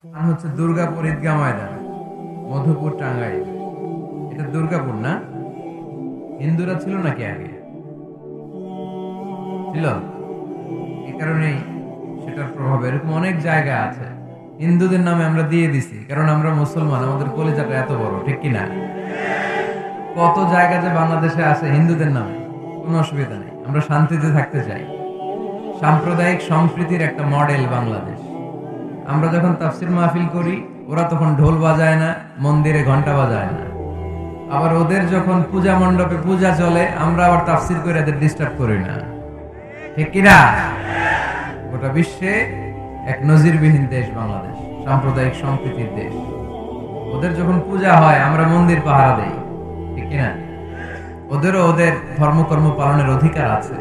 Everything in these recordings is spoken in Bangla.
হচ্ছে দুর্গাপুর ঈদগাহ ময়দান, মধুপুর, টাঙ্গাইল। এটা দুর্গাপুর না? হিন্দুরা ছিল নাকি আগে? ছিল। এই কারণেই সেটার প্রভাব। এরকম অনেক জায়গা আছে হিন্দুদের নামে আমরা দিয়ে দিছি, কারণ আমরা মুসলমান, আমাদের কলিজাটা এত বড়, ঠিক কিনা? কত জায়গা যে বাংলাদেশে আছে হিন্দুদের নামে, কোনো অসুবিধা নেই। আমরা শান্তিতে থাকতে চাই। সাম্প্রদায়িক সম্প্রীতির একটা মডেল বাংলাদেশ। আমরা যখন তাফসির মাহফিল করি, ওরা তখন ঢোল বাজায় না, মন্দিরে ঘন্টা বাজায় না। আবার ওদের যখন পূজা মণ্ডপে পূজা চলে, আমরা আবার তাফসির করে এদের ডিস্টার্ব করি না, ঠিক কিনা? গোটা বিশ্বে এক নজিরবিহীন দেশ বাংলাদেশ, সাম্প্রদায়িক সম্প্রীতির দেশ। ওদের যখন পূজা হয়, আমরা মন্দির পাহারা দেই, ঠিক কিনা? ওদেরও ওদের ধর্মকর্ম পালনের অধিকার আছে।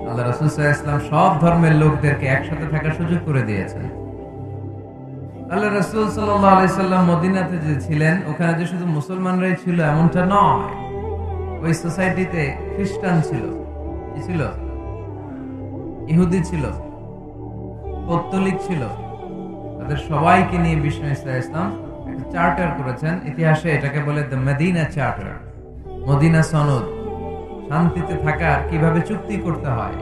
আল্লাহ রাসূল সাল্লাল্লাহু আলাইহি ওয়াসাল্লাম সব ধর্মের লোকদেরকে একসাথে থাকার সুযোগ করে দিয়েছেন। আল্লাহ রাসূল সাল্লাল্লাহু আলাইহি ওয়াসাল্লাম মদিনাতে যে ছিলেন, ওখানে যে শুধু মুসলমানরাই ছিল এমনটা নয়। ওই সোসাইটিতে খ্রিস্টান ছিল, কি ছিল? ইহুদি ছিল, পৌত্তলিক ছিল। তাদের সবাইকে নিয়ে বিষ্ণু ইসলাম একটা চার্টার করেছেন। ইতিহাসে এটাকে বলে দ্য মদিনা চার্টার, মদিনা সনদ। শান্তিতে থাকার কিভাবে চুক্তি করতে হয়,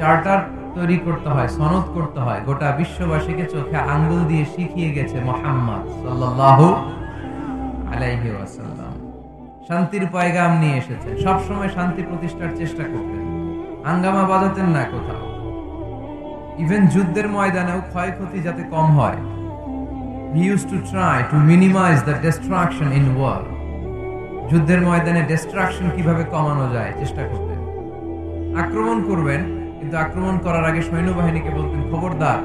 চার্টার তৈরি করতে হয়, সনদ করতে হয়, গোটা বিশ্ববাসীকে চোখে আঙ্গুল দিয়ে শিখিয়ে গেছে মুহাম্মদ সাল্লাল্লাহু আলাইহি ওয়াসাল্লাম। শান্তির পয়গাম নিয়ে এসেছেন, সবসময় শান্তি প্রতিষ্ঠার চেষ্টা করতেন, হাঙ্গামা বাজাতেন না কোথাও। ইভেন যুদ্ধের ময়দানেও ক্ষয়ক্ষতি যাতে কম হয়, he used to try to minimize the destruction in war. যুদ্ধের ময়দানে ডিস্ট্রাকশন কিভাবে কমানো যায় চেষ্টা করতেন। আক্রমণ করবেন, কিন্তু আক্রমণ করার আগে সৈন্যবাহিনীকে বলতেন, খবরদার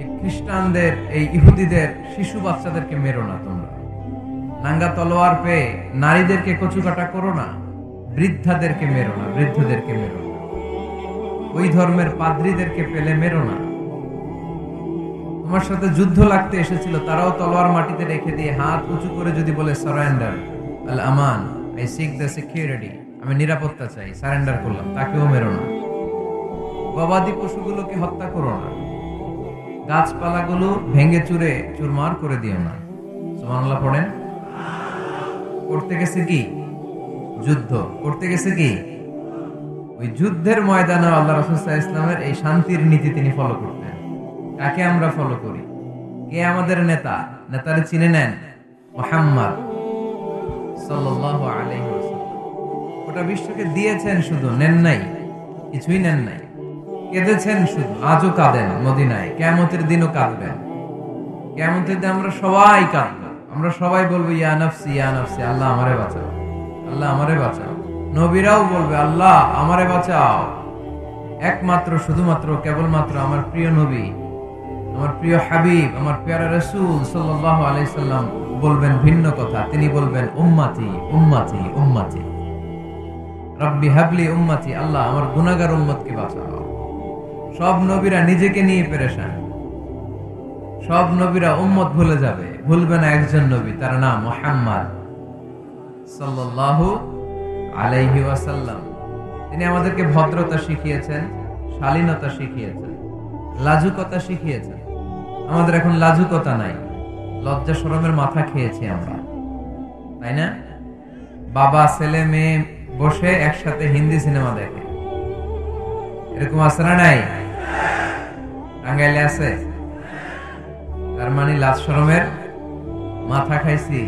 এই খ্রিস্টানদের, এই ইহুদিদের শিশু বাচ্চাদেরকে মেরো না, তোমরা নাঙ্গা তলোয়ার পেয়ে নারীদেরকে কচুকাটা করো না, বৃদ্ধাদেরকে মেরো না, বৃদ্ধদেরকে মেরো না, ওই ধর্মের পাদ্রীদেরকে পেলে মেরো না। তোমার সাথে যুদ্ধ লাগতে এসেছিল, তারাও তলোয়ার মাটিতে রেখে দিয়ে হাত উঁচু করে যদি বলে surrender, Al Aman, I sick the security, আমি নিরাপত্তা চাই, সারেন্ডার করলাম, তাকেও মেরো না। গবাদি পশুগুলোকে হত্যা করো না, গাছপালাগুলো ভেঙে চুরে চুরমার করে দিও না। সুবহানাল্লাহ পড়েন। করতে গেছে কি? যুদ্ধ করতে গেছে কি? ওই যুদ্ধের ময়দানে আল্লাহ রাসূল সাল্লাল্লাহু আলাইহি ওয়াসাল্লামের এই শান্তির নীতি তিনি ফলো করতেন। কাকে আমরা ফলো করি? কে আমাদের নেতা? নেতারে চিনে নেন, মুহাম্মদ সাল্লাল্লাহু আলাইহি ওয়াসাল্লাম। গোটা বিশ্বকে দিয়েছেন, শুধু নেন নাই, কিছুই নেন নাই। কেঁদেছেন শুধু, আজও কাঁদেন মদিনায়, কিয়ামতের দিনও কাঁদবেন। কিয়ামতের দিন আমরা সবাই কাঁদবো, আমরা সবাই বলবো ইয়া নাফসি ইয়া নাফসি, আল্লাহ আমারে বাঁচাও, আল্লাহ আমারে বাঁচাও। নবীরাও বলবে আল্লাহ আমারে বাঁচাও। একমাত্র, শুধুমাত্র, কেবলমাত্র আমার প্রিয় নবী, আমার প্রিয় হাবিব, আমার প্যারা রাসূল সাল্লাল্লাহু আলাইহি সাল্লাম বলবেন ভিন্ন কথা। তিনি বলবেন উম্মতি উম্মতি উম্মতি, রব্বি হাবলি উম্মতি, আল্লাহ আমার গুনাহগার উম্মতকে বাঁচাও। সব নবীরা নিজেকে নিয়ে পেরেশান, সব নবীরা উম্মত ভুলে যাবে, ভুলবে না একজন নবী, তার নাম মুহাম্মদ সাল্লাল্লাহু আলাইহি ওয়াসাল্লাম। তিনি আমাদেরকে ভদ্রতা শিখিয়েছেন, শালীনতা শিখিয়েছেন, লাজুকতা শিখিয়েছেন। আমাদের এখন লাজুকতা নাই, লজ্জা শরমের মাথা খেয়েছি আমরা, তাই না? বাবা ছেলে মেয়ে বসে একসাথে হিন্দি সিনেমা দেখে, এরকম আছে না নাই? টাঙ্গাইলে আছে। তার মানে লাজ শরমের মাথা খাইছি,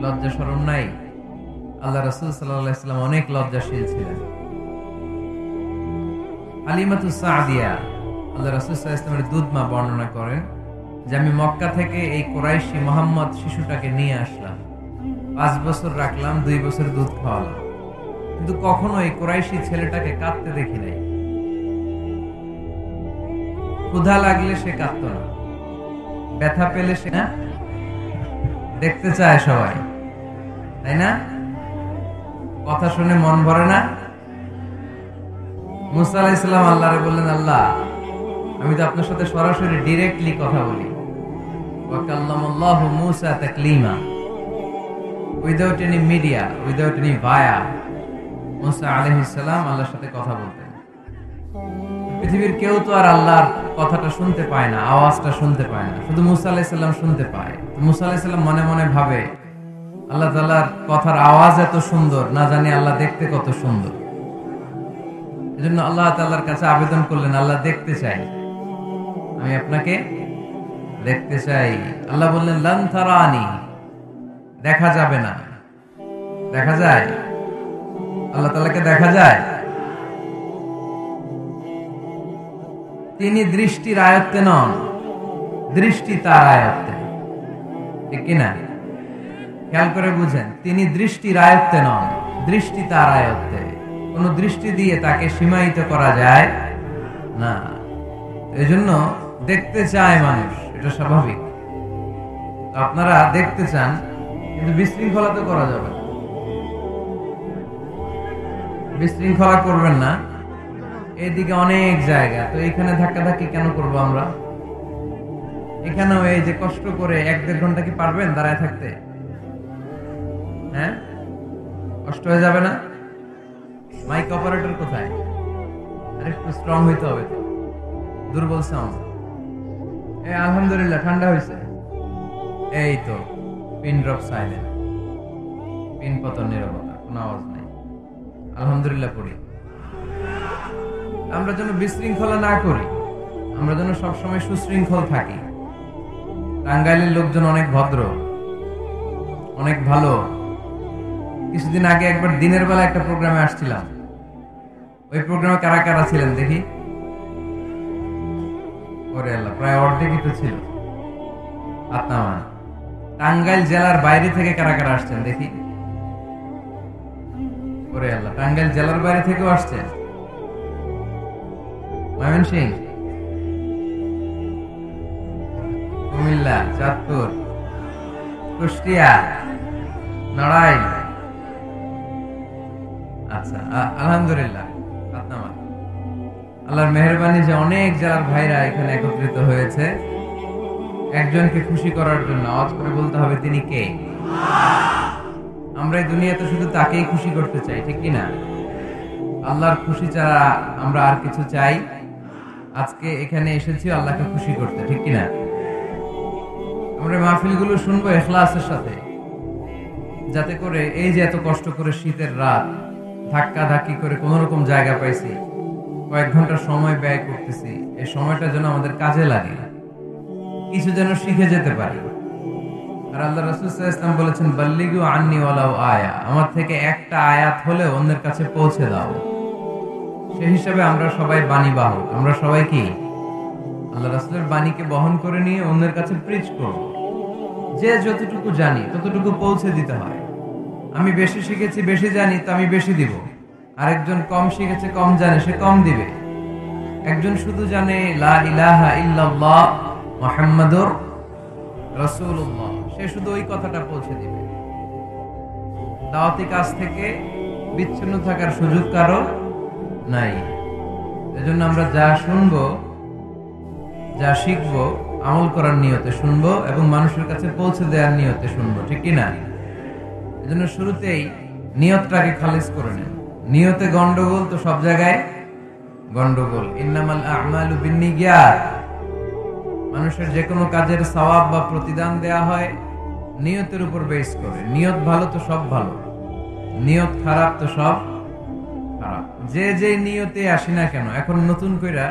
লজ্জা শরম নাই। আল্লাহ রাসূল সাল্লাল্লাহু আলাইহি ওয়াসাল্লাম অনেক লজ্জাশীল ছিলেন। হালিমাতুস সাদিয়া, আল্লাহ রাসূল সাল্লাল্লাহু আলাইহি ওয়াসাল্লামের দুধ মা বর্ণনা করেন যে আমি মক্কা থেকে এই কুরাইশি মুহাম্মদ শিশুটাকে নিয়ে আসলাম, 5 বছর রাখলাম, 2 বছর দুধ খাওয়ালাম, কিন্তু কখনো এই কুরাইশি ছেলেটাকে কাঁদতে দেখি নাই। ক্ষুধা লাগলে সে কাঁদতো না, ব্যথা পেলে সে না দেখতে চায় সবাই, তাই না? কথা শুনে মন ভরে না? মুসা আলাইহিস সালাম আল্লাহরে বললেন, আল্লাহ আমি তো আপনার সাথে সরাসরি ডাইরেক্টলি কথা বলি, ওয়া কাল্লামাল্লাহু মুসা তাকলিমা, without any media, without any via. Musa আলাইহিস সালাম আল্লাহর সাথে কথা বলতেন। পৃথিবীর কেউ তো আর আল্লাহর কথাটা শুনতে পায় না, আওয়াজটা শুনতে পায় না, শুধু মুসা আলাইহিস সালাম শুনতে পায়। মুসা আলাইহিস সালাম মনে মনে ভাবে আল্লাহ তাআলার কথার আওয়াজ এত সুন্দর, না জানি আল্লাহ দেখতে কত সুন্দর। এজন্য আল্লাহ তাআলার কাছে আবেদন করলেন, আল্লাহ দেখতে চাই, আমি আপনাকে দেখতে চাই। আল্লাহ বললেন লান তারানি, দেখা যাবে না। দেখা যায়? আল্লাহ তাআলাকে দেখা যায়? তিনি দৃষ্টির আয়ত্তে নন, দৃষ্টি তার আয়ত্তে, ঠিক কিনা? খেয়াল করে বুঝেন, তিনি দৃষ্টির আয়ত্তে নন, দৃষ্টি তার আয়ত্তে। কোন দৃষ্টি দিয়ে তাকে সীমায়িত করা যায় না। এজন্য দেখতে চায় মানুষ, এটা স্বাভাবিক। আপনারা দেখতে চান, কিন্তু বিশৃঙ্খলা তো করা যাবে না। বিশৃঙ্খলা করবেন না। এইদিকে অনেক জায়গা, তো এখানে ধাক্কাধাক্কি কেন করবো আমরা? এখানেও এই যে কষ্ট করে 1-1.5 ঘন্টা কি পারবেন দাঁড়ায় থাকতে? হ্যাঁ, কষ্ট হয়ে যাবে না? মাইক অপারেটর কোথায়? আর একটু স্ট্রং হইতে হবে তো, দুর্বল সাউন্ড। আলহামদুলিল্লাহ ঠান্ডা হয়েছে। এই তো পিন ড্রপ সাইলেন্ট, পিন পতন নীরবতা, কোনো আওয়াজ নাই। আলহামদুলিল্লাহ পড়ি। আমরা যেন বিশৃঙ্খলা না করি, আমরা যেন সবসময় সুশৃঙ্খল থাকি। টাঙ্গাইলের লোকজন অনেক ভদ্র, অনেক ভালো। কিছুদিন আগে একবার দিনের বেলা একটা প্রোগ্রামে আসছিলাম। ওই প্রোগ্রামে কারা কারা ছিলেন দেখি? ওরে আল্লাহ, প্রায় অর্ধেকই তো ছিল। আপনার টাঙ্গাইল জেলার বাইরে থেকে কারা কারা আসছেন দেখি? ওরে আল্লাহ, টাঙ্গাইল জেলার বাইরে থেকেও আসছেন। ময়মনসিংহ, কুমিল্লা, চাঁদপুর, কুষ্টিয়া, নড়াইল। আচ্ছা, আলহামদুলিল্লাহ। আল্লাহর মেহেরবানি যে অনেক জেলার ভাইরা এখানে একত্রিত হয়েছে একজনকে খুশি করার জন্য। আওয়াজ করে বলতে হবে, তিনি কে? আমরা এই দুনিয়াতে শুধু তাকেই খুশি করতে চাই, ঠিক কিনা? আল্লাহর খুশি ছাড়া আমরা আর কিছু চাই? আজকে এখানে এসেছি আল্লাহকে খুশি করতে, ঠিক কিনা? আমরা মাহফিলগুলো শুনবো ইখলাসের সাথে, যাতে করে এই যে এত কষ্ট করে শীতের রাত ধাক্কা ধাক্কি করে কোন রকম জায়গা পাইছি, কয়েক ঘন্টা সময় ব্যয় করতেছি, এই সময়টা যেন আমাদের কাজে লাগে, কিছু যেন শিখে যেতে পারি। আর আল্লাহ রাসূল সাল্লাল্লাহু আলাইহি ওয়াসাল্লাম বলেছেন, বাল্লিগু আন্নি ওয়ালাউ আয়া, আমার থেকে একটা আয়াত হলে অন্যের কাছে পৌঁছে দাও। সেই হিসাবে আমরা সবাই বাণী বাহক, আমরা সবাই কি আল্লাহ রাসূলের বাণীকে বহন করে নিয়ে অন্যের কাছে প্রিচ করব। যে যতটুকু জানি ততটুকু পৌঁছে দিতে হয়। আমি বেশি শিখেছি, বেশি জানি, তো আমি বেশি দিব। আরেকজন কম শিখেছে, কম জানে, সে কম দিবে। একজন শুধু জানে লা ইলাহা ইল্লাল্লাহ মুহাম্মাদুর রাসূলুল্লাহ, সে শুধু ওই কথাটা পৌঁছে দিবে। দাওয়াতি কাজ থেকে বিচ্ছিন্ন থাকার সুযোগ কারো নাই। এজন্য আমরা যা শুনবো, যা শিখবো, আমল করার নিয়তে শুনবো এবং মানুষের কাছে পৌঁছে দেওয়ার নিয়তে শুনবো, ঠিক কিনা? এজন্য শুরুতেই নিয়তটাকে খালিস করে নেন। নিয়তে গন্ডগোল তো সব জায়গায় গন্ডগোল। ইন্নামাল আ'মালু বিন্নিয়াত, মানুষের যে কোনো কাজের সওয়াব বা প্রতিদান দেয়া হয় নিয়তের উপর বেস করে। নিয়ত ভালো তো সব ভালো, নিয়ত খারাপ তো সব খারাপ। যে যে নিয়তে আসি না কেন, এখন নতুন কইরা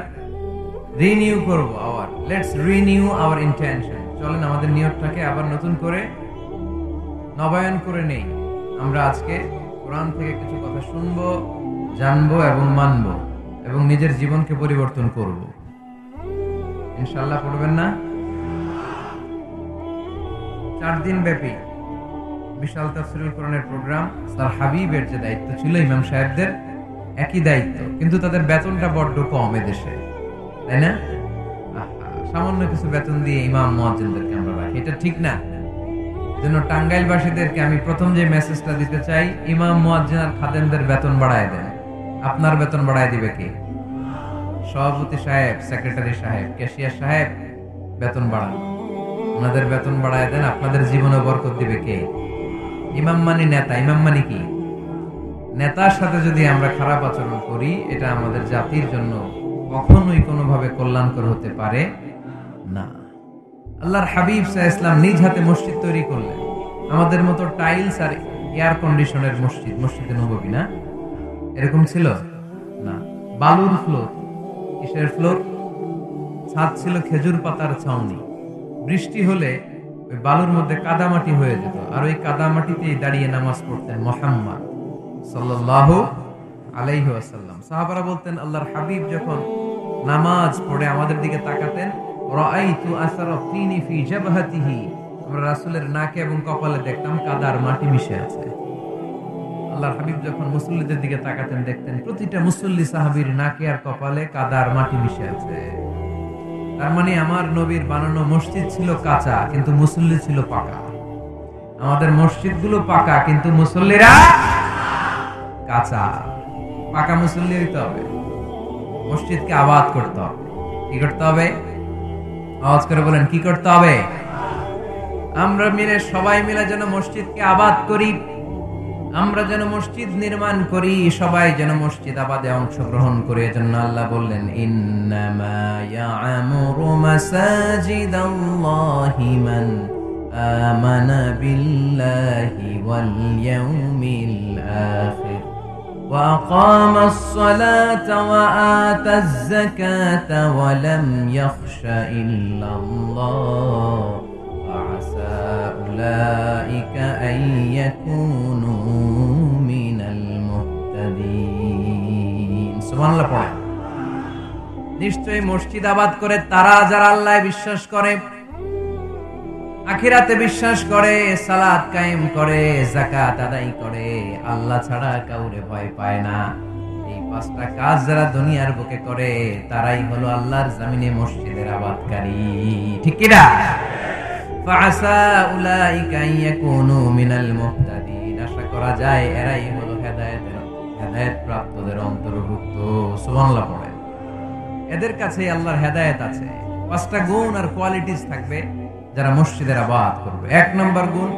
রিনিউ করব our, let's renew our intention. চলেন আমাদের নিয়তটাকে আবার নতুন করে নবায়ন করে নেই। আমরা আজকে কোরআন থেকে কিছু কথা শুনবো, জানবো এবং মানবো এবং নিজের জীবনকে পরিবর্তন করব। ইনশাআল্লাহ পড়বেন না? 4 দিন ব্যাপী বিশাল তাফসীরুল কোরআনের প্রোগ্রাম। স্যার হাবিবের যে দায়িত্ব ছিল, ইমাম সাহেবদের একই দায়িত্ব, কিন্তু তাদের বেতনটা বড্ড কম এদেশে, তাই না? সামান্য কিছু বেতন দিয়ে ইমাম মুয়াজ্জিনদেরকে আমরা রাখি, এটা ঠিক না। জন্য টাঙ্গাইলবাসীদেরকে আমি প্রথম যে মেসেজটা দিতে চাই, ইমাম মুয়াজ্জিন আর খাদেমদের বেতন বাড়ায় দেন। আপনার বেতন বাড়ায় দিবে কে? সভাপতি সাহেব, সেক্রেটারি সাহেব, ক্যাশিয়ার সাহেব বেতন বাড়ান, ওনাদের বেতন বাড়ায় দেন। আপনাদের জীবনে বরকত দিবে কে? ইমাম মানে নেতা। ইমাম মানে কি? নেতার সাথে যদি আমরা খারাপ আচরণ করি, এটা আমাদের জাতির জন্য কখনোই কোনোভাবে কল্যাণকর হতে পারে না। আল্লাহর হাবিব সাল্লাল্লাহু আলাইহি ওয়াসাল্লাম নিজ হাতে মসজিদ তৈরি করলেন। আমাদের মতো টাইলস আর এয়ার কন্ডিশনের মসজিদ, মসজিদে নববী না, এরকম ছিল না। বালুর ফ্লোর, কিসের ফ্লোর? ছাদ ছিল খেজুর পাতার ছাউনি। বৃষ্টি হলে ওই বালুর মধ্যে কাদামাটি হয়ে যেত, আর ওই কাদামাটিতেই দাঁড়িয়ে নামাজ পড়তেন মুহাম্মদ সাল্লাল্লাহু আলাইহি ওয়াসাল্লাম। সাহাবারা বলতেন, আল্লাহর হাবিব যখন নামাজ পড়ে আমাদের দিকে তাকাতেন, রাআইতু আসারা তিনি ফি জাবহাতিহি, আমরা রাসূলের নাকে এবং কপালে দেখতাম কাদার মাটি মিশে আছে। আল্লাহর হাবিব যখন মুসল্লিদের দিকে তাকাতেন, দেখতেন প্রতিটা মুসল্লি সাহাবীর নাকে আর কপালে কাদার মাটি মিশে আছে। তার মানে আমার নবীর বানানো মসজিদ ছিল কাঁচা, কিন্তু মুসল্লি ছিল পাকা। আমাদের মসজিদগুলো পাকা, কিন্তু মুসল্লিরা কাঁচা। পাকা মুসল্লি হইতে হবে, মসজিদকে আবাদ করতে হবে। কি করতে হবে? আওয়াজ করে বলেন, কি করতে হবে? আমরা সবাই মিলে যেন মসজিদকে আবাদ করি, আমরা যেন মসজিদ নির্মাণ করি, সবাই যেন মসজিদ আবাদে অংশগ্রহণ করে। এজন্য আল্লাহ বললেন, ইন্নামা ইয়া'মুরু মাসাজিদাল্লাহি মান আমানা বিল্লাহি ওয়াল ইয়াউমিল আখির ওয়া আকামাস সালাতা ওয়া আতাজ যাকাতা ওয়া লাম ইয়াখশা ইল্লাল্লাহ فعسى أولئك أن يكونوا من المهتدين। সুবহানাল্লাহ পড়ে। নিশ্চয়ই মসজিদ আবাদ করে তারা যারা আল্লাহ বিশ্বাস করে, আখিরাতে বিশ্বাস করে, সালাত কায়েম করে, যাকাত আদায় করে, আল্লাহ ছাড়া কাউরে ভয় পায় না। এই পাঁচটা কাজ যারা দুনিয়ার বুকে করে, তারাই হলো আল্লাহর জমিনে মসজিদের আবাদকারী। ঠিক কি না? ফাআসা উলাইকা ইয়াকুনু মিনাল মুহতাদিন। আশা করা যায় এরাই হলো হেদায়েত প্রাপ্তদের অন্তর্ভুক্ত। সুবহানাল্লাহ পড়ে। এদের কাছে আল্লাহর হেদায়েত আছে। পাঁচটা গুণ আর কোয়ালিটিস থাকবে যারা মসজিদের আবাদ করবে। এক নম্বর গুণ,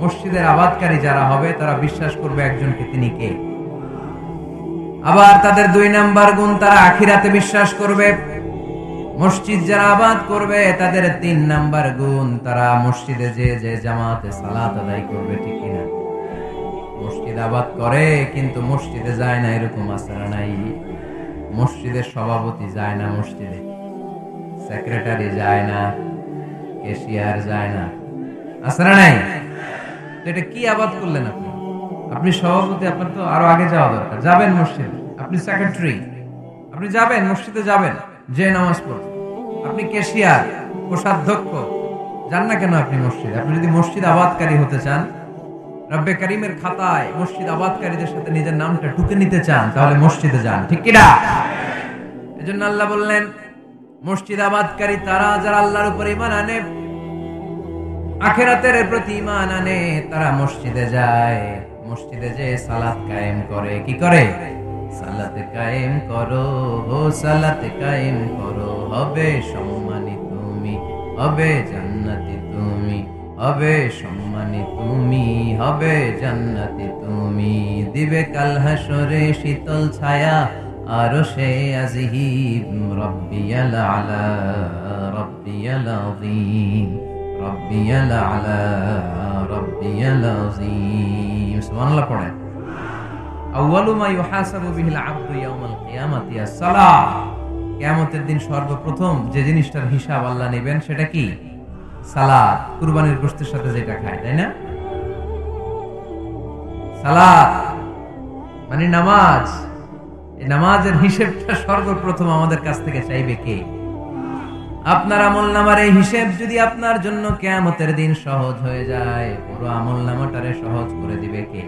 মসজিদের আবাদকারী যারা হবে তারা বিশ্বাস করবে একজনকে, তিনি কে। আবার তাদের দুই নম্বর গুণ, তারা আখিরাতে বিশ্বাস করবে। মসজিদ যারা আবাদ করবে তাদের তিন নাম্বার গুণ, তারা মসজিদে যে জামাতে সালাত আদায় করবে। ঠিক কিনা? মসজিদ আবাদ করে কিন্তু মসজিদে যায় না, এরকম আছে না নাই? মসজিদের সভাপতি যায় না মসজিদে, সেক্রেটারি যায় না, ক্যাশিয়ার যায় না, আছে না নাই? তো এটা কি আবাদ করলেন আপনি? আপনি সভাপতি, আপনার তো আরো আগে যাওয়া দরকার। যাবেন মসজিদে, আপনি সেক্রেটারি, আপনি যাবেন মসজিদে, যাবেন যে নামাজ পড়বেন। আপনি ক্যাশিয়ার, কোষাধ্যক্ষ, যান না কেন আপনি মসজিদে? আপনি যদি মসজিদ আবাদকারী হতে চান, রব্বে কারিমের খাতায় মসজিদ আবাদকারীদের সাথে নিজের নামটা টুকে নিতে চান, তাহলে মসজিদে যান। ঠিক কি না? এজন্য আল্লাহ বললেন, মসজিদ আবাদকারী তারা যারা আল্লাহর উপর ঈমান আনে, আখিরাতের প্রতি ঈমান আনে, তারা মসজিদে যায়, মসজিদে যে সালাত কায়েম করে। কি করে? সালাতে কায়েম করো, ও সালাতে কায়েম করো, হবে সম্মানী তুমি, হবে জান্নাতি তুমি, হবে সম্মানী তুমি, হবে জান্নাতি তুমি। দিবে কাল হাসরে শীতল ছায়া আরশে আজিম, রব্বিয়াল আলা রব্বিয়াল আযীম, রব্বিয়াল আলা রব্বিয়াল আযীম। সুবহানাল্লাহ পড়েন। আউয়ালু মা ইউহাসাবু বিহিল আবদু ইয়াউমাল কিয়ামাতি আস-সালাহ। কিয়ামতের দিন সর্বপ্রথম যে জিনিসটার হিসাব আল্লাহ নেবেন সেটা কি? সালাত। কুরবানির গোশতের সাথে যেটা খায়, তাই না? সালাত মানে নামাজ। এই নামাজের হিসাবটা সর্বপ্রথম আমাদের কাছ থেকে চাইবে কে? আপনার আমলনামার এই হিসাব যদি আপনার জন্য কিয়ামতের দিন সহজ হয়ে যায়, পুরো আমলনামাটারে সহজ করে দিবে কে?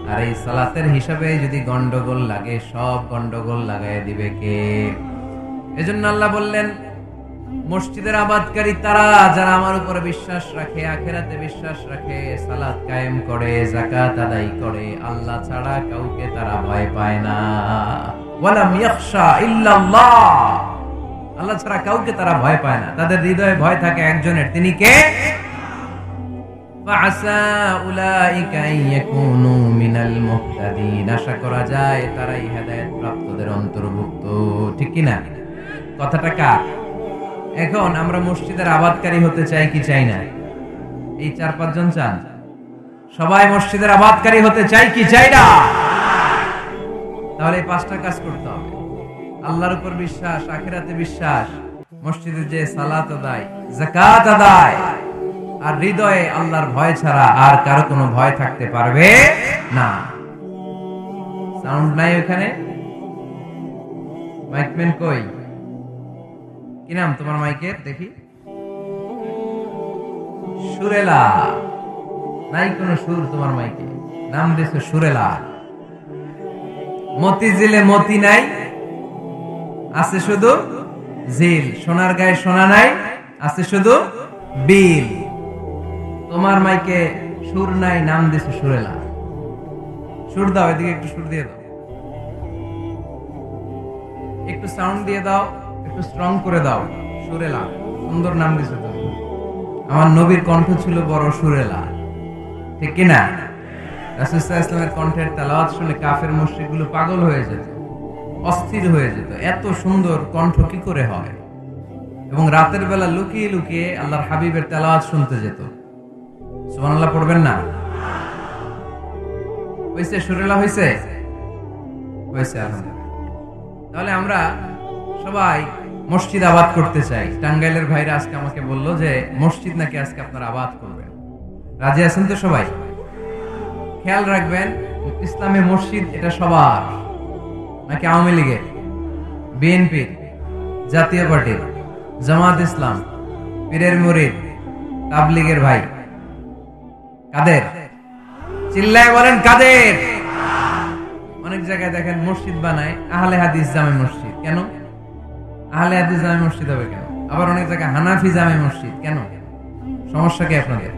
আর এই সালাতের হিসাবে যদি গন্ডগোল লাগে, সব গন্ডগোল লাগাই দিবে কে? এজন্য আল্লাহ বললেন, মসজিদের আবাদকারী তারা যারা আমার উপরে বিশ্বাস রাখে, আখিরাতে বিশ্বাস রাখে, সালাত কায়েম করে, যাকাত আদায় করে, আল্লাহ ছাড়া কাউকে তারা ভয় পায় না। ওয়ালাম ইয়াখশা ইল্লাল্লাহ, আল্লাহ ছাড়া কাউকে তারা ভয় পায় না। তাদের হৃদয়ে ভয় থাকে একজনের, তিনি কে? ফাআসা উলাইকা আইয়াকুনু মিনাল মুহতাদিন, আশা করা যায় তারাই হেদায়েত প্রাপ্তদের অন্তর্ভুক্ত। ঠিক কি না? কথাটা কার? এখন আমরা মসজিদের আবাদকারী হতে চাই কি চাই না? এই 4-5 জন চান? সবাই মসজিদের আবাদকারী হতে চাই কি চাই না? তাহলে এই 5টা কাজ করতে হবে। আল্লাহর উপর বিশ্বাস, আখিরাতে বিশ্বাস, মসজিদে যে সালাত আদায়, যাকাত আদায়, আর হৃদয়ে আল্লাহর ভয় ছাড়া আর কারো কোনো ভয় থাকতে পারবে না। সাউন্ড নাই ওখানে? মাইকম্যান কই? কি নাম তোমার মাইকের? দেখি। সুরেলা। নাই কোনো সুর তোমার মাইকে, নাম দিয়েছো সুরেলা। মতিঝিলে মতি নাই, আছে শুধু জিল। সোনার গায়ে সোনা নাই, আছে শুধু বিল। তোমার মাইকে সুর নাই, নাম দিয়েছো সুরেলা। সুর দাও, এদিকে একটু সুর দিয়ে দাও, একটু সাউন্ড দিয়ে দাও, একটু স্ট্রং করে দাও। সুরেলা, সুন্দর নাম দিয়েছো তুমি। আমার নবীর কণ্ঠ ছিল বড় সুরেলা, ঠিক কিনা? রাসূল সাল্লাল্লাহু আলাইহি ওয়াসাল্লামের কণ্ঠের তেলাওয়াত শুনে কাফের মুশরিকগুলো পাগল হয়ে যেত, অস্থির হয়ে যেত, এত সুন্দর কণ্ঠ কি করে হয়। এবং রাতের বেলা লুকিয়ে লুকিয়ে আল্লাহর হাবিবের তেলাওয়াত শুনতে যেত। সুবহানাল্লাহ পড়বেন না? হইছে? সুরেলা হইছে? হইছে, আলহামদুলিল্লাহ। তাহলে আমরা সবাই মসজিদ আবাদ করতে চাই। টাঙ্গাইলের ভাইরা আজকে আমাকে বললো যে মসজিদ নাকি আজকে আপনারা আবাদ করবেন। রাজি আছেন তো সবাই? খেয়াল রাখবেন, ইসলামে মসজিদ এটা সবার নাকি আওয়ামী লীগের, বিএনপির, জাতীয় পার্টির, জামাত ইসলাম, পীরের মুরিদ, তাবলীগের ভাই? কাদের? চিল্লায় বলেন কাদের? অনেক জায়গায় দেখেন মসজিদ বানায় আহলে হাদিস জামে মসজিদ। কেন আহলে হাদিস জামে মসজিদ হবে কেন? আবার অনেক জায়গায় হানাফি জামে মসজিদ। কেন? সমস্যা কি আপনাদের?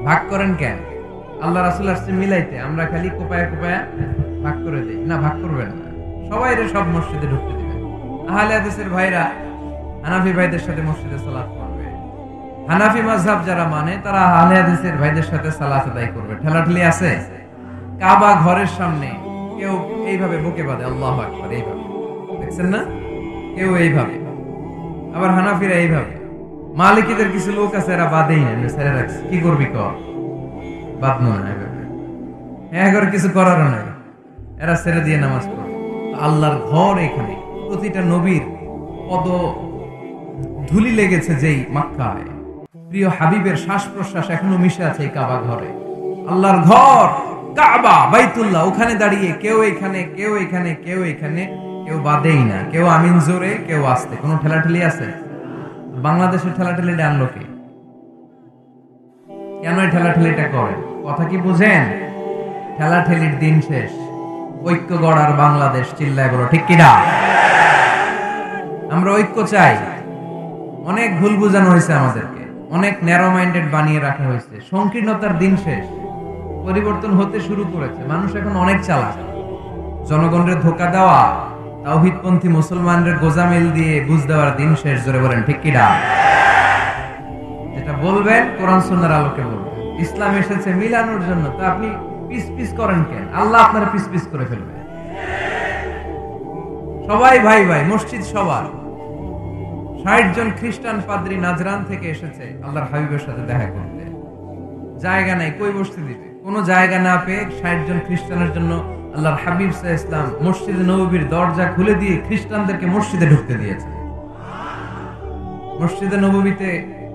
ভাগ করেন কেন? আল্লাহ রাসূল আসছে মিলাইতে, আমরা খালি কোপায়া কোপায়া ভাগ করে দেই। না, ভাগ করবেন না, সবাই সব মসজিদে ঢুকতে দিবেন। আহলে হাদিসের ভাইরা হানাফি ভাইদের সাথে মসজিদে সালাত করবে, হানাফি মাযহাব যারা মানে তারা আহলে হাদিসের ভাইদের সাথে সালাত আদায় করবে। ঠেলাঠেলি আছে? কাবা ঘরের সামনে কেউ এইভাবে বুকে বাঁধে, আল্লাহু আকবার, এইভাবে দেখছেন না? কেউ এইভাবে, আবার হানাফিরা এইভাবে। মালিকিদের কিছু লোক আছে এরা বাঁধেই না, ছেড়ে রাখছে। কি করবি কর, বাঁধনো না এভাবে, এবার কিছু করারও নাই, এরা ছেড়ে দিয়ে নামাজ পড়ে। আল্লাহর ঘর এখানে, প্রতিটা নবীর পদ ধুলি লেগেছে যেই মক্কায়, প্রিয় হাবিবের শ্বাস প্রশ্বাস এখনো মিশে আছে এই কাবা ঘরে। আল্লাহর ঘর কাবা বাইতুল্লাহ, ওখানে দাঁড়িয়ে কেউ এখানে, কেউ এখানে, কেউ এখানে, কেউ বাদেই না, কেউ আমিন জোরে, কেউ আসতে। কোনো ঠেলাঠেলি আছে? বাংলাদেশের ঠেলাঠেলিটা আনলো কে? কেন এই ঠেলাঠেলিটা করেন? কথা কি বুঝেন? ঠেলাঠেলির দিন শেষ, ঐক্য গড়ার বাংলাদেশ। চিল্লায় বলো ঠিক কিনা? আমরা ঐক্য চাই। অনেক ভুল বুঝানো হয়েছে আমাদেরকে, অনেক ন্যারো মাইন্ডেড বানিয়ে রাখা হয়েছে। সংকীর্ণতার দিন শেষ, পরিবর্তন হতে শুরু করেছে। মানুষ এখন অনেক চালাক। জনগণের ধোঁকা দেওয়া, তাওহীদপন্থী মুসলমানদের গোজামিল দিয়ে বুঝ দেওয়ার দিন শেষ। জোরে বলেন ঠিক কিনা? যেটা বলবেন কোরআন সুন্নাহর আলোকে বলবেন। ইসলাম এসেছে মিলানোর জন্য, তা আপনি পিস পিস করেন কেন? আল্লাহ আপনারা পিস পিস করে ফেলবে। সবাই ভাই ভাই, মসজিদ সবার। 60 জন খ্রিস্টান পাদ্রী নাজরান থেকে এসেছে আল্লাহর হাবিবের সাথে দেখা করতে। জায়গা নাই, কই বসতে দিবে? কোনো জায়গা না পেয়ে 60 জন খ্রিস্টানের জন্য আল্লাহর হাবিব সাল্লাল্লাহু আলাইহি ওয়াসাল্লাম মসজিদে নববীর দরজা খুলে দিয়ে খ্রিস্টানদেরকে মসজিদে ঢুকতে দিয়েছে। মসজিদে নববীতে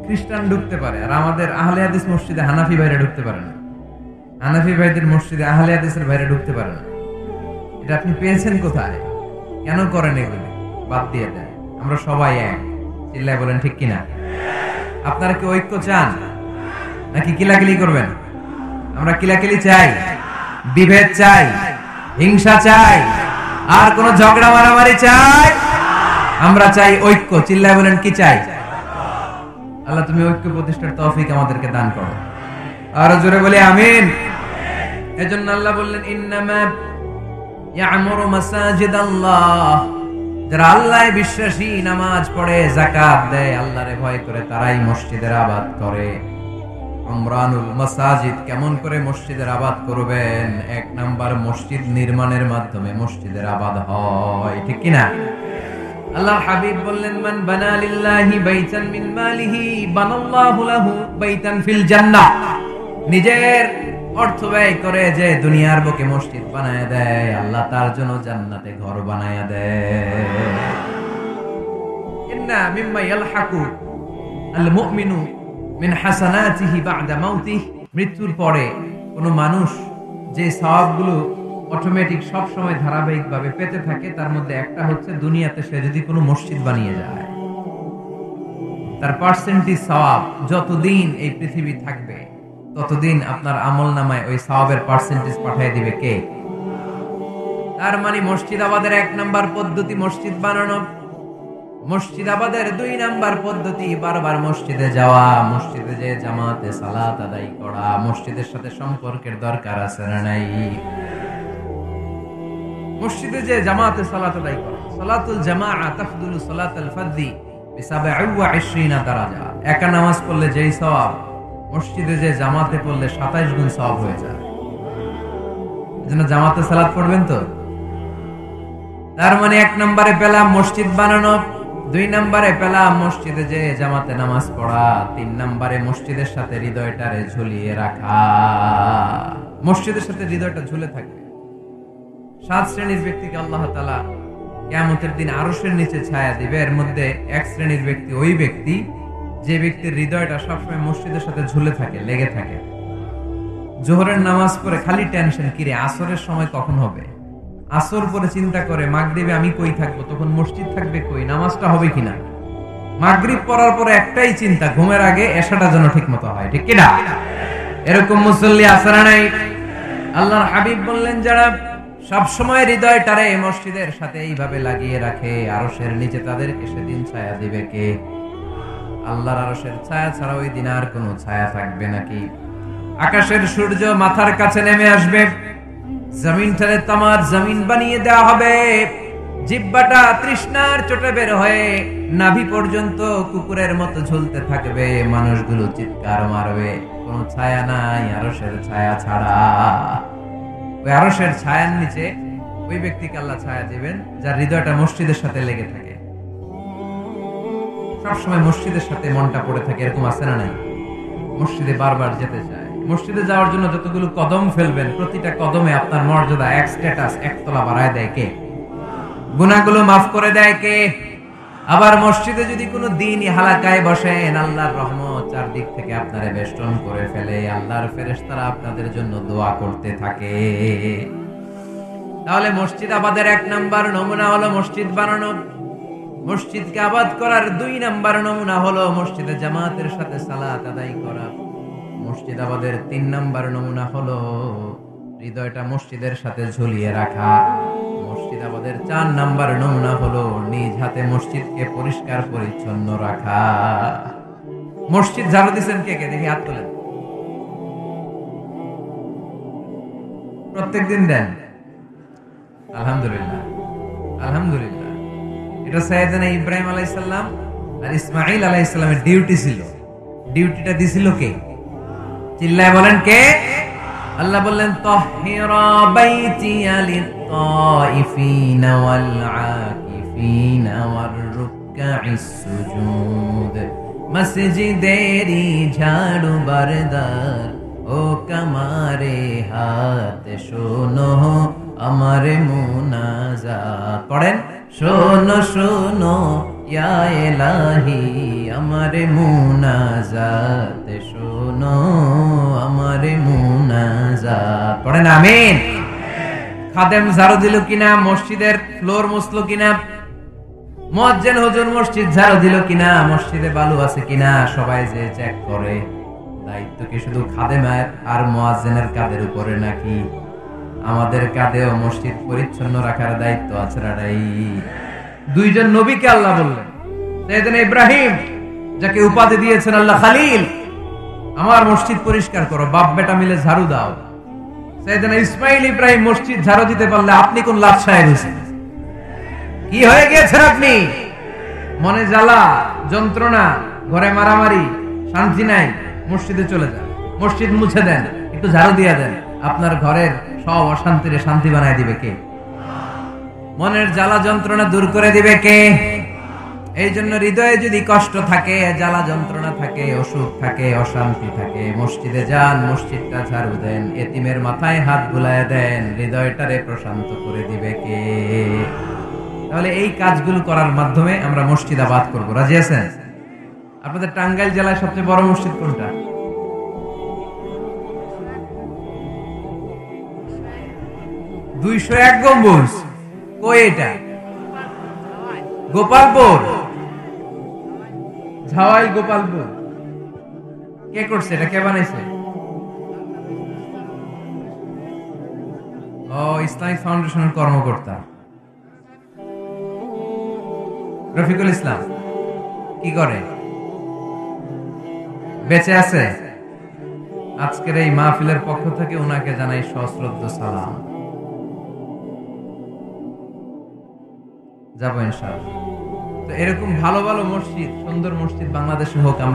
খ্রিস্টান ঢুকতে পারে, আর আমাদের আহলে হাদিস মসজিদে হানাফি ভাইরা ঢুকতে পারে না। হানাফি ভাইদের মসজিদে আহলে হাদিসের ভাইরা ঢুকতে পারে না। এটা আপনি পেয়েছেন কোথায়? কেন করেন এগুলো? বাদ দিয়ে দেন। আমরা সবাই এক। চিল্লায় বলেন ঠিক কিনা? আপনারা কি ঐক্য চান নাকি কিলাকিলি করবেন? আমরা কিলাকিলি চাই, বিভেদ চাই, হিংসা চাই, আর কোন ঝগড়া মারামারি চাই? আমরা চাই ঐক্য। চিল্লায় বলেন কি চাই? আল্লাহ তুমি ঐক্য প্রতিষ্ঠার তৌফিক আমাদেরকে দান করো। আর জোরে বলে আমিন। এজন্য আল্লাহ বললেন ইন্নামা ইয়ামুরু মাসাজিদাল্লাহ, যারা আল্লাহয় বিশ্বাসী, নামাজ পড়ে, যাকাত দেয়, আল্লাহরে ভয় করে, তারাই মসজিদের আবাদ করে। উমরানুল মাসাজিদ, কেমন করে মসজিদের আবাদ করবেন? 1 নাম্বার, মসজিদ নির্মাণের মাধ্যমে মসজিদের আবাদ হয়, ঠিক কি না? আল্লাহর হাবিব বললেন, মান বানা লিল্লাহি বাইতান মিন মালিহি বানাল্লাহু লাহু বাইতান ফিল জান্নাহ। নিজের অর্থ ব্যয় করে যে দুনিয়ার বুকে মসজিদ বানায়া দেয়, আল্লাহ তার জন্য জান্নাতে ঘর বানায়া দেয়। ইন্না মিম্মা ইয়ালহাকু আল মুমিনু মিন হাসানাতিহি বা'দা মাউতিহি, মৃত্যুর পরে কোন মানুষ যে সওয়াবগুলো অটোমেটিক সব সময় ধারাবাহিকভাবে পেতে থাকে, তার মধ্যে একটা হচ্ছে দুনিয়াতে সে যদি কোনো মসজিদ বানিয়ে যায়, তার পার্সেন্টেজ সওয়াব যতদিন এই পৃথিবী থাকবে ততদিন আপনার আমলনামায় ওই সওয়াবের পার্সেন্টেজ পাঠিয়ে দিবে কে? তার মানে মসজিদ আবাদের 1 নাম্বার পদ্ধতি মসজিদ বানানো, মসজিদ আবাদের 2 নাম্বার পদ্ধতি বারবার মসজিদে যাওয়া, মসজিদে যে জামাতে সালাত আদায় করা। মসজিদের সাথে সম্পর্কের দরকার আছে না নাই? মসজিদে যে জামাতে সালাত আদায় করা, সালাতুল জামাআ তাফদুলু সালাতাল ফারদি বি27 দারাজা। একা নামাজ পড়লে যেই সওয়াব, মসজিদে যে জামাতে পড়লে 27 গুণ সওয়াব হয়ে যায়। এজন্য জামাতে সালাত পড়বেন তো। তার মানে 1 নম্বরে পেলাম মসজিদ বানানো, 2 নম্বরে পেলাম মসজিদে যে জামাতে নামাজ পড়া, 3 নম্বরে মসজিদের সাথে হৃদয়টারে ঝুলিয়ে রাখা। মসজিদের সাথে হৃদয়টা ঝুলে থাকবে। 7 শ্রেণীর ব্যক্তিকে আল্লাহ তাআলা কিয়ামতের দিন আরশের নিচে ছায়া দিবে। এর মধ্যে 1 শ্রেণীর ব্যক্তি ওই ব্যক্তি যে ব্যক্তির হৃদয়টা সবসময় মসজিদের সাথে ঝুলে থাকে, লেগে থাকে। জোহরের নামাজ পড়ে খালি টেনশন, কিরে আসরের সময় কখন হবে। আসর পরে চিন্তা করে মাগরিবে আমি কই থাকবো, তখন মসজিদ থাকবে কই, নামাজটা হবে কিনা। মাগরিব পড়ার পরে একটাই চিন্তা, ঘুমের আগে এশাটা যেন ঠিক মতো হয়, ঠিক কিনা? এরকম মুসল্লি আছে না নাই? আল্লাহর হাবিব বললেন, যারা সব সময় হৃদয়টারে মসজিদের সাথে এইভাবে লাগিয়ে রাখে, আরশের নিচে তাদেরকে সেদিন ছায়া দিবে কে? আল্লাহর আরশের ছায়া ছাড়া ওই দিন আর কোনো ছায়া থাকবে নাকি? আকাশের সূর্য মাথার কাছে নেমে আসবে, জমিনটারে তামার জমিন বানিয়ে দেওয়া হবে, জিহ্বাটা তৃষ্ণার চোটে বের হয়ে নাভি পর্যন্ত কুকুরের মতো ঝুলতে থাকবে, মানুষগুলো চিৎকার মারবে, কোনো ছায়া নাই আরশের ছায়া ছাড়া। ওই আরশের ছায়ার নিচে ওই ব্যক্তিকে আল্লাহ ছায়া দিবেন যার হৃদয়টা মসজিদের সাথে লেগে থাকে, সবসময় মসজিদের সাথে মনটা পড়ে থাকে। এরকম আছে না নাই? মসজিদে বারবার যেতে চায়। মসজিদে যাওয়ার জন্য যতগুলো কদম ফেলবেন, প্রতিটা কদমে আপনার মর্যাদা 1 স্ট্যাটাস 1 তলা বাড়ায় দেয় কে? গুনাহগুলো মাফ করে দেয় কে? আবার মসজিদে যদি কোনো দিনই হালাকায় বসেন, আল্লাহর রহমত চারদিক থেকে আপনারে বেষ্টন করে ফেলে, আল্লাহর ফেরেশতারা আপনাদের জন্য দোয়া করতে থাকে। তাহলে মসজিদ আবাদের 1 নাম্বার নমুনা হলো মসজিদ বানানো। মসজিদকে আবাদ করার 2 নাম্বার নমুনা হলো মসজিদে জামাতের সাথে সালাত আদায় করা। মসজিদ আবাদের 3 নাম্বার নমুনা হলো হৃদয়টা মসজিদের সাথে ঝুলিয়ে রাখা। মসজিদ আবাদের 4 নাম্বার নমুনা হলো নিজ হাতে মসজিদকে পরিষ্কার পরিচ্ছন্ন রাখা। মসজিদ ঝাড়ু দিচ্ছেন কে কে? দেখি হাত তোলেন। প্রত্যেকদিন দেন? আলহামদুলিল্লাহ, আলহামদুলিল্লাহ। এটা সাইয়েদনা ইব্রাহিম আলাইহিস সালাম আর ইসমাঈল আলাইহিস সালামের ডিউটি ছিল। ডিউটিটা দিছিল কে? চিল্লায় বলেন কে? আল্লাহ বললেন, তাহহিরা বাইতিয়া লিত-তাইফিনা ওয়াল আকিফিনা ওয়ার রুকআইস সুজুদ। মসজিদেরি ঝাড়ু বারদার ও কামারে হাত শোনো আমার মুনাজাত। পড়েন, শোনো শোনো ইয়া ইলাহি আমার মুনাজাত, শোনো আমার মুনাজাত। পড়েন আমিন। খাদেম ঝাড়ু দিল কিনা? মসজিদের ফ্লোর মুছলো কিনা? মুয়াজ্জিন হুজুর মসজিদ ঝাড়ু দিল কিনা? মসজিদে বালু আছে কিনা? সবাই যে চেক করে। দায়িত্ব কি শুধু খাদেমের আর মুয়াজ্জিনের কাঁধের উপরে নাকি আমাদের কাঁধেও মসজিদ পরিচ্ছন্ন রাখার দায়িত্ব আছে না নাই? 2 জন নবীকে আল্লাহ বললেন, সাইয়েদনা ইব্রাহিম যাকে উপাধি দিয়েছেন আল্লাহ খলিল, আমার মসজিদ পরিষ্কার করো, বাপ বেটা মিলে ঝাড়ু দাও। সাইয়েদনা ইসমাঈল ইব্রাহিম মসজিদ ঝাড়ু দিতে পারলে আপনি কোন লাভ সাহেব হয়েছেন? কি হয়ে গিয়েছেন আপনি? মনে জ্বালা, যন্ত্রণা, ঘরে মারামারি, শান্তি নাই, মসজিদে চলে যান। মসজিদ মুছে দেন, একটু ঝাড়ু দিয়ে দেন, আপনার ঘরের সব অশান্তিরে শান্তি বানায় দিবে কে? মনের জ্বালা যন্ত্রণা দূর করে দিবে কে? এই জন্য হৃদয়ে যদি কষ্ট থাকে, জ্বালা যন্ত্রণা থাকে, অসুখ থাকে, অশান্তি থাকে, মসজিদে যান, মসজিদটা ঝাড়ু দেন, এতিমের মাথায় হাত বুলায় দেন, হৃদয়টারে প্রশান্ত করে দিবে কে? তাহলে এই কাজগুলো করার মাধ্যমে আমরা মসজিদ আবাদ করবো। রাজি আছেন? আপনাদের টাঙ্গাইল জেলায় সবচেয়ে বড় মসজিদ কোনটা? 201 গম্বুজ। কই এটা? গোপালপুর। ঝাওয়াই গোপালপুর। কে করছে এটা? কে বানাইছে? ও, ইসলামিক ফাউন্ডেশনের কর্মকর্তা রফিকুল ইসলাম। কি করে? বেঁচে আছে? আজকের এই মাহফিলের পক্ষ থেকে উনাকে জানাই সশ্রদ্ধ সালাম। যাবো ইনশাআল্লাহ। তো এরকম ভালো ভালো মসজিদ, সুন্দর মসজিদ বাংলাদেশে হোক, আমরা